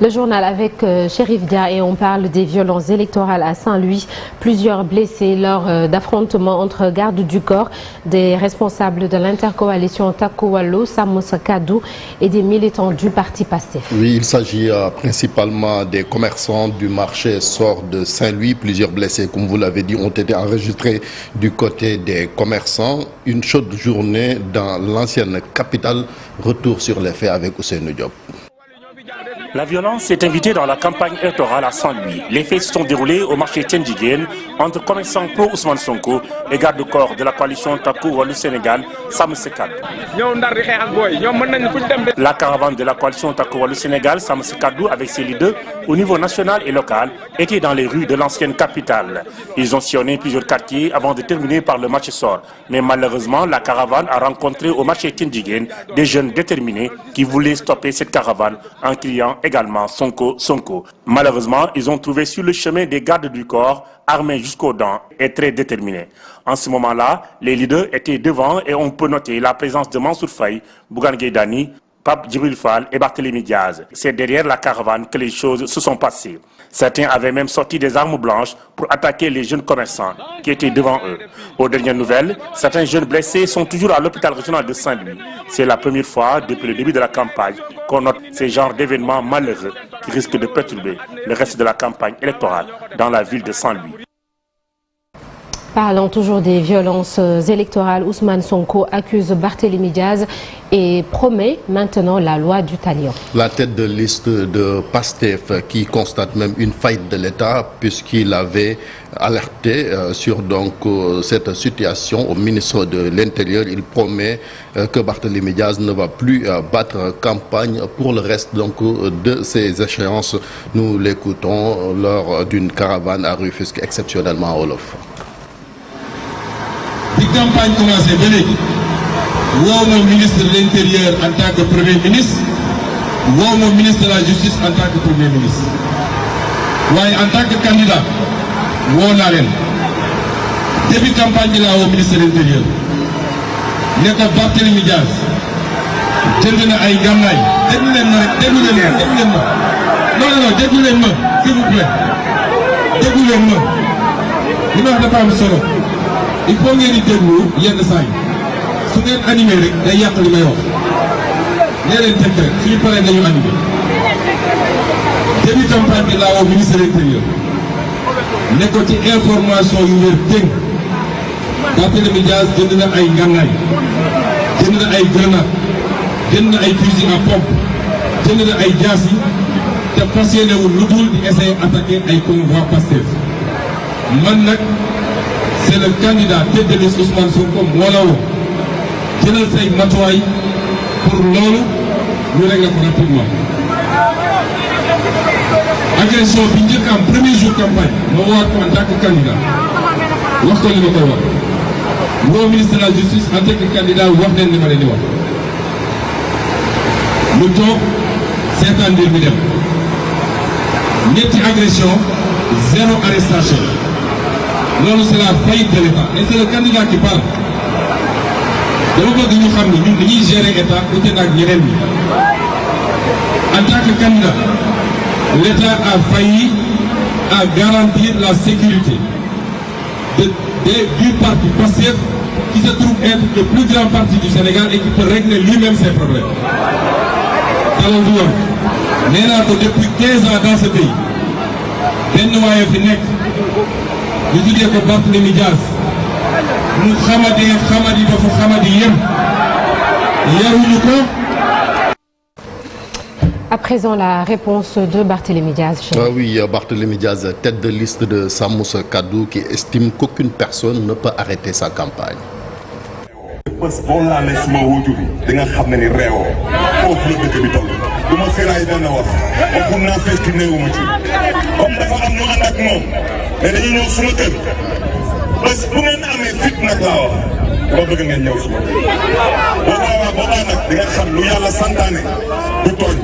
Le journal avec Chérif Dia et on parle des violences électorales à Saint-Louis. Plusieurs blessés lors d'affrontements entre gardes du corps, des responsables de l'intercoalition Takku Wallu Sàmm Sa Kàddu et des militants du parti Pastef. Oui, il s'agit principalement des commerçants du marché Sor de Saint-Louis. Plusieurs blessés, comme vous l'avez dit, ont été enregistrés du côté des commerçants. Une chaude journée dans l'ancienne capitale. Retour sur les faits avec Ousseynou Diop. La violence est invitée dans la campagne électorale à Saint-Louis. Les faits se sont déroulés au marché Tiendjiguène entre commerçants pro-Ousmane Sonko et garde-corps de la coalition Takku Wallu Sénégal Sàmm Sa Kàddu. La caravane de la coalition Takku Wallu Sénégal Sàmm Sa Kàddu avec ses leaders au niveau national et local était dans les rues de l'ancienne capitale. Ils ont sillonné plusieurs quartiers avant de terminer par le marché Sor. Mais malheureusement, la caravane a rencontré au marché Tiendjiguène des jeunes déterminés qui voulaient stopper cette caravane en criant également Sonko, Sonko. Malheureusement, ils ont trouvé sur le chemin des gardes du corps, armés jusqu'aux dents et très déterminés. En ce moment-là, les leaders étaient devant et on peut noter la présence de Mansour Faye, Bougane Gueye Dany, Pape Djibril Fall et Barthélémy Diaz. C'est derrière la caravane que les choses se sont passées. Certains avaient même sorti des armes blanches pour attaquer les jeunes commerçants qui étaient devant eux. Aux dernières nouvelles, certains jeunes blessés sont toujours à l'hôpital régional de Saint-Louis. C'est la première fois depuis le début de la campagne qu'on note ces genres d'événements malheureux qui risquent de perturber le reste de la campagne électorale dans la ville de Saint-Louis. Parlant toujours des violences électorales, Ousmane Sonko accuse Barthélémy Diaz et promet maintenant la loi du talion. La tête de liste de Pastef qui constate même une faillite de l'État puisqu'il avait alerté sur cette situation au ministre de l'Intérieur. Il promet que Barthélémy Diaz ne va plus battre campagne pour le reste de ces échéances. Nous l'écoutons lors d'une caravane à Rufisque exceptionnellement à wolof. Bi campagne commencé ba léegi woo ma ministre de l'Intérieur en tant que Premier ministre woo ma ministre de la Justice en tant que Premier ministre waaye en tant que candidat woo naa leen début campagne bi laa woo ministre de l'Intérieur ne ko Barthélémy Diaz jënd na ay gànnaay déglu leen ma rek déglu leen ma non déglu leen ma s'il vous plaît déglu leen ma li ma wax dafa am solo. Il faut ngeen di déglu yenn saa yi su ngeen animé rek day yàq li may wax nee leen teg rek suñu paree dañu animé début campagne bi laa woo ministre de l'Intérieur ne ko ci information yu wér dégg Barthélémy Diaz jënd na ay ngànnaay jënd na ay grenade jënd na ay fusil à pompe jënd na ay jaasi te fas yéene wul lu dul di essayer attaquer ay convoi Pastef man nag c'est le candidat tête de liste Ousmane Sonko moo la woo jëlal say matuwaay pour loolu ñu régler ko rapidement. Agression bi njëkk am premier jour campagne ma woowaat ko en tant que candidat wax ko li ma koy wax woo ministre de la justice en tant que candidat wax leen li ma leen di wax ñu toog seetaan mbir mi dem ñetti agression 0 arrestation. loolu c'est la faillite de l'État et c'est le candidat qui parle dama bëgg ñu xam ni ñun dañuy gérer État ute naag ñeneen ñi en tant que candidat l'État a failli à garantir la sécurité du parti Pastef qui se trouve être le plus grand parti du Sénégal et qui peut régler lui-même ses problèmes. alors du yoon nee naa ko depuis 15 ans dans ce pays benn waaye fi nekk ñu tuddee ko Barthélémy Diaz mu xamadi ba fu xamadi yem yaruñu ko. À présent, la réponse de Barthélémy Diaz. Oui, Barthélémy Diaz, tête de liste de Sàmm Sa Kàddu, qui estime qu'aucune personne ne peut arrêter sa campagne. bés boo laalee suma wuutu bi di nga xam ne ni réewoo foofu la dëkk bi toll du ma firaay benn wax waxu naa fekk néewuma ci comme dafa am ñu ànd ak moom mais dañu ñëw suma kër bés bu ngeen amee fit nag laa wax ba bëgg ngeen ñëw suma boobaa nag di nga xam lu yàlla santaane du tooñ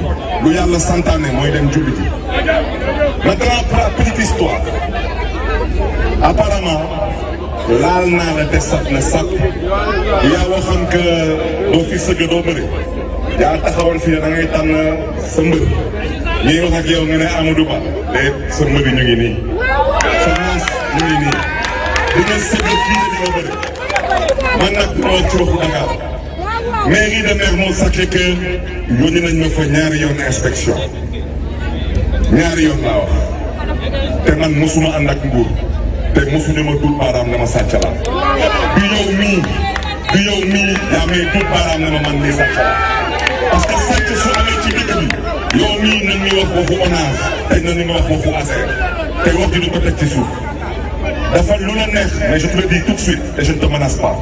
lu yàlla santaane mooy dem julli ji maintenant petite histoire apparemment laal naa la des saf na sàpp yaa waxoon que doo fi sëgg doo bëri yaa taxawal fii da ngay tànn sa mbër ñi wax ak yow nga ne Amadou Ba day sa mëbi ñu ngi nii sa maas ñu ngi nii di nga sëgg fii di nga bëri man nag moo ci waxu Dakar mairie de Mermoz Sacré-Cœur yónni nañ ma fa ñaari yoon inspection ñaari yoon laa wax te man mosuma ànd ak nguur te mosuñu ma dut baaraam na ma sàcc la du yow mii yaa may dut baaraam na ma man nii sàcc la parce que sàcc su amee ci dëkk bi yow mii nañ ñu wax waxu ONAS tey nañ ñu wax waxu ASER te wax ji du ko teg ci suuf dafa lu la neex mais je te le dis tout de suite et je ne te menace pas.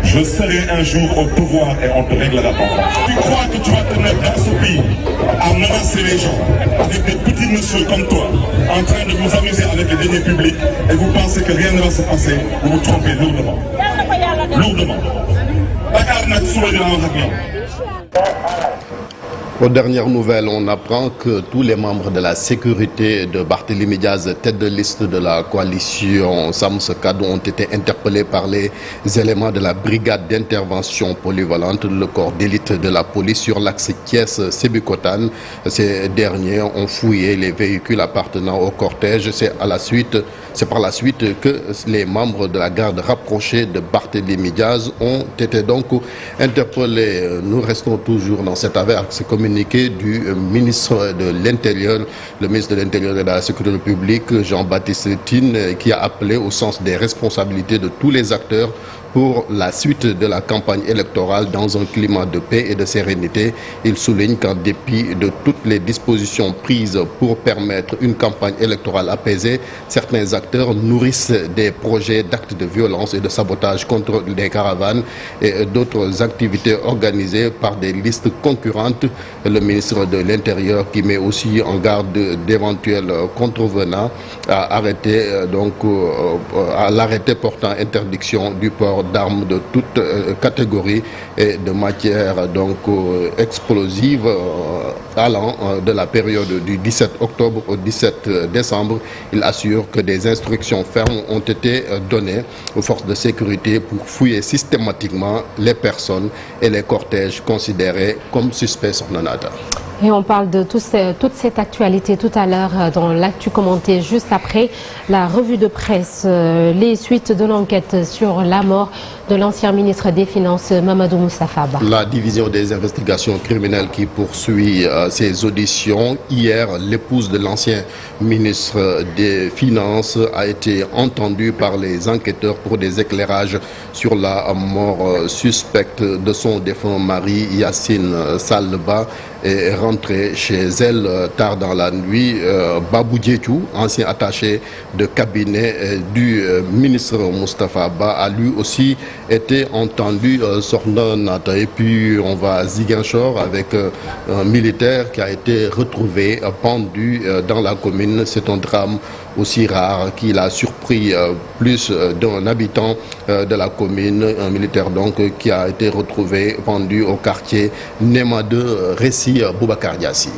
Je serai un jour au pouvoir et on te réglera ton compte. Tu crois que tu vas te mettre dans ce pays à menacer les gens avec des petits messieurs comme toi, en train de vous amuser avec les deniers publics et vous pensez que rien ne va se passer, vous vous trompez lourdement. Lourdement. Dakar nag suba dina wax ak ñoom. Aux dernières nouvelles, on apprend que tous les membres de la sécurité de Barthélémy Diaz, tête de liste de la coalition Sàmm Sa Kàddu, ont été interpellés par les éléments de la brigade d'intervention polyvalente, le corps d'élite de la police sur l'axe Thiès-Sébikotane. Ces derniers ont fouillé les véhicules appartenant au cortège. C'est par la suite que les membres de la garde rapprochée de Barthélémy Diaz ont été donc interpellés. Nous restons toujours dans cette affaire. Communiqué du ministre de l'Intérieur, le ministre de l'Intérieur et de la Sécurité publique, Jean-Baptiste Tine, qui a appelé au sens des responsabilités de tous les acteurs pour la suite de la campagne électorale dans un climat de paix et de sérénité. Il souligne qu'en dépit de toutes les dispositions prises pour permettre une campagne électorale apaisée, certains acteurs nourrissent des projets d'actes de violence et de sabotage contre les caravanes et d'autres activités organisées par des listes concurrentes. Le ministre de l'Intérieur, qui met aussi en garde d'éventuels contrevenants, a arrêté à l'arrêté portant interdiction du port d'armes de toute catégorie et de matières explosives allant de la période du 17 octobre au 17 décembre. Il assure que des instructions fermes ont été données aux forces de sécurité pour fouiller systématiquement les personnes et les cortèges considérés comme suspects. Et on parle de toute cette actualité tout à l'heure dans l'actu commenté juste après la revue de presse. Les suites de l'enquête sur la mort de l'ancien ministre des Finances Mamadou Moustapha Ba. La division des investigations criminelles qui poursuit ses auditions. Hier, l'épouse de l'ancien ministre des Finances a été entendue par les enquêteurs pour des éclairages sur la mort suspecte de son défunt mari Yacine Sall Ba est rentré chez elle tard dans la nuit. Babou Diédhiou, ancien attaché de cabinet du ministre Moustapha Ba, a lui aussi été entendu. Et puis on va à Ziguinchor avec un militaire qui a été retrouvé pendu dans la commune. C'est un drame aussi rare qu'il a surpris plus d'un habitant de la commune, un militaire donc qui a été retrouvé pendu au quartier Néma 2, récit Boubacar Diassi.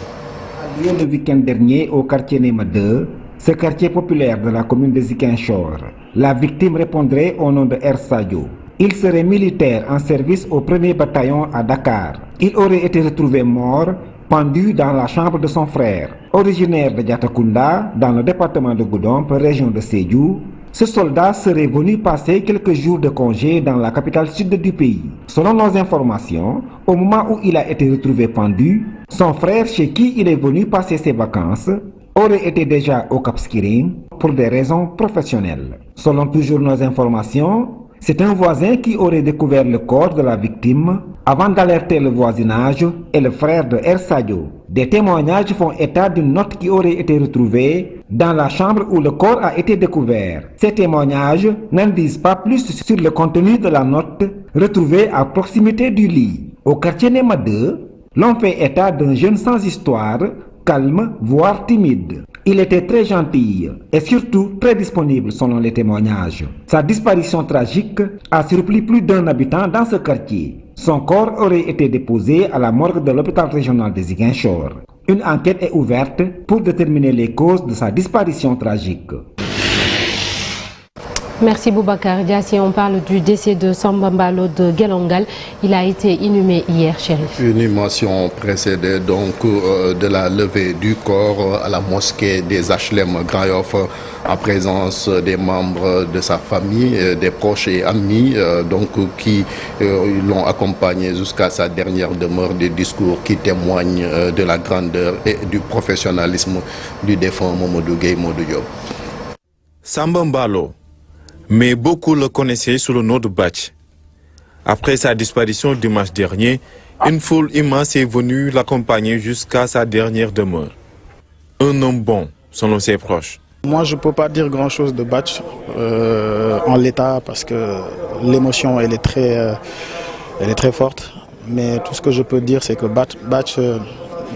Le week-end dernier au quartier Néma 2, ce quartier populaire de la commune de Ziguinchor, la victime répondrait au nom de R. Sadio. Il serait militaire en service au 1er bataillon à Dakar. Il aurait été retrouvé mort, pendu dans la chambre de son frère. Originaire de Diatakunda, dans le département de Goudomp, région de Sédhiou, ce soldat serait venu passer quelques jours de congé dans la capitale sud du pays. Selon nos informations, au moment où il a été retrouvé pendu, son frère, chez qui il est venu passer ses vacances, aurait été déjà au Cap Skirring pour des raisons professionnelles. Selon toujours nos informations, c'est un voisin qui aurait découvert le corps de la victime avant d'alerter le voisinage et le frère de R. Sadio. Des témoignages font état d'une note qui aurait été retrouvée dans la chambre où le corps a été découvert. Ces témoignages n'en disent pas plus sur le contenu de la note retrouvée à proximité du lit. Au quartier Néma 2, l'on fait état d'un jeune sans histoire, calme, voire timide. Il était très gentil et surtout très disponible selon les témoignages. Sa disparition tragique a surpris plus d'un habitant dans ce quartier. Son corps aurait été déposé à la morgue de l'hôpital régional de Ziguinchor. Une enquête est ouverte pour déterminer les causes de sa disparition tragique. Merci Boubacar Dia. Si on parle du décès de Samba Mballo de Gelongal, il a été inhumé hier, Chérif. Une inhumation précédée donc de la levée du corps à la mosquée des HLM Grand Yoff en présence des membres de sa famille, des proches et amis qui l'ont accompagné jusqu'à sa dernière demeure, des discours qui témoignent de la grandeur et du professionnalisme du défunt Mamadou Gueye Modou Diop. Samba Mballo, mais beaucoup le connaissaient sous le nom de Bathie. Après sa disparition dimanche dernier, une foule immense est venue l'accompagner jusqu'à sa dernière demeure. Un homme bon, selon ses proches. Moi, je ne peux pas dire grand-chose de Bathie en l'état parce que l'émotion, elle est très forte. Mais tout ce que je peux dire, c'est que Bathie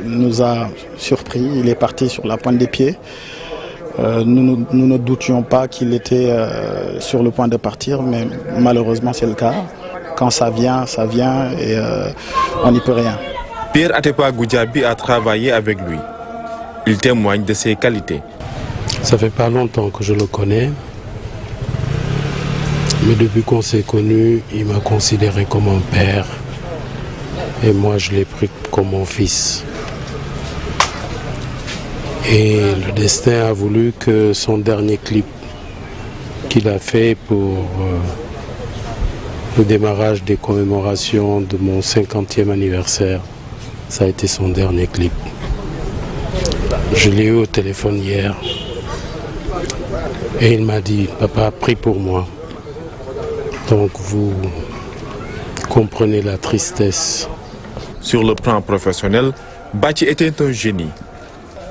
nous a surpris. Il est parti sur la pointe des pieds. Nous ne doutions pas qu'il était sur le point de partir, mais malheureusement c'est le cas. Quand ça vient et on n'y peut rien. Pierre Atepa Goudiaby a travaillé avec lui. Il témoigne de ses qualités. Ça fait pas longtemps que je le connais, mais depuis qu'on s'est connus, il m'a considéré comme un père et moi je l'ai pris comme mon fils. Et le destin a voulu que son dernier clip qu'il a fait pour le démarrage des commémorations de mon 50e anniversaire, ça a été son dernier clip. Je l'ai eu au téléphone hier et il m'a dit « Papa, prie pour moi ». Donc vous comprenez la tristesse. Sur le plan professionnel, Bathie était un génie.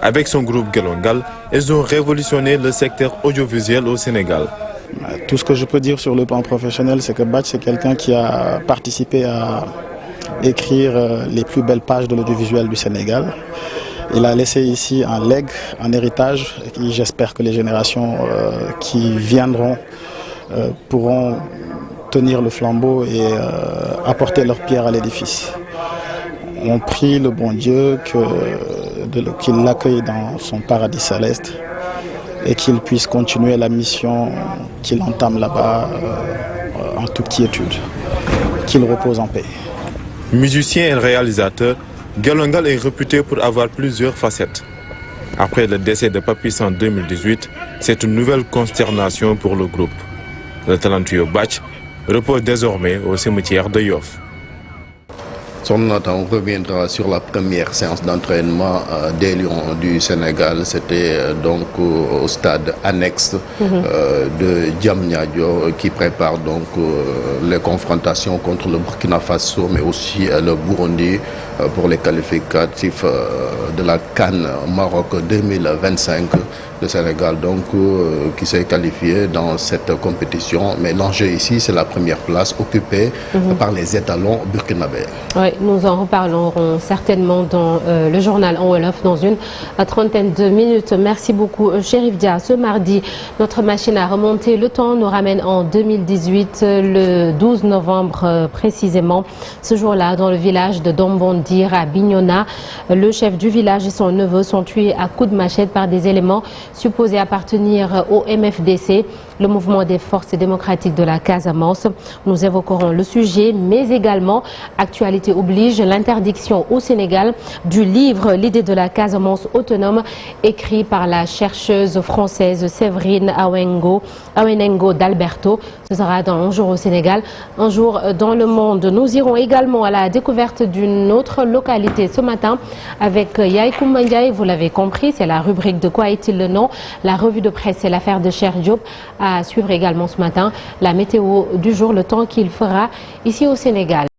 Avec son groupe Gelongal, ils ont révolutionné le secteur audiovisuel au Sénégal. Tout ce que je peux dire sur le plan professionnel, c'est que Bathie, c'est quelqu'un qui a participé à écrire les plus belles pages de l'audiovisuel du Sénégal. Il a laissé ici un legs, un héritage, et j'espère que les générations qui viendront pourront tenir le flambeau et apporter leur pierre à l'édifice. On prie le bon Dieu qu'il l'accueille dans son paradis céleste et qu'il puisse continuer la mission qu'il entame là-bas en toute quiétude, qu'il repose en paix. Musicien et réalisateur, Gelongal est réputé pour avoir plusieurs facettes. Après le décès de Papis en 2018, c'est une nouvelle consternation pour le groupe. Le talentueux Bathie repose désormais au cimetière de Yoff. On reviendra sur la première séance d'entraînement des Lions du Sénégal. C'était donc au stade annexe de Diamniadio qui prépare donc les confrontations contre le Burkina Faso, mais aussi le Burundi pour les qualificatifs de la CAN Maroc 2025. Le Sénégal donc qui s'est qualifié dans cette compétition, mais l'enjeu ici c'est la première place occupée par les étalons burkinabés. Oui, nous en reparlerons certainement dans le journal en Wolof dans une trentaine de minutes. Merci beaucoup Chérif Dia. Ce mardi, notre machine à remonter le temps nous ramène en 2018, le 12 novembre précisément. Ce jour-là, dans le village de Dombondir à Bignona, le chef du village et son neveu sont tués à coups de machette par des éléments supposés appartenir au MFDC, le mouvement des forces démocratiques de la Casamance. Nous évoquerons le sujet, mais également, actualité oblige, l'interdiction au Sénégal du livre L'idée de la Casamance autonome, écrit par la chercheuse française Séverine Awenengo d'Alberto. Ce sera dans Un jour au Sénégal, Un jour dans le monde. Nous irons également à la découverte d'une autre localité ce matin avec Yaye Koumba Ndiaye. Vous l'avez compris, c'est la rubrique De quoi est-il le nom? La revue de presse, c'est l'affaire de Cheikh Diop. À suivre également ce matin la météo du jour, le temps qu'il fera ici au Sénégal.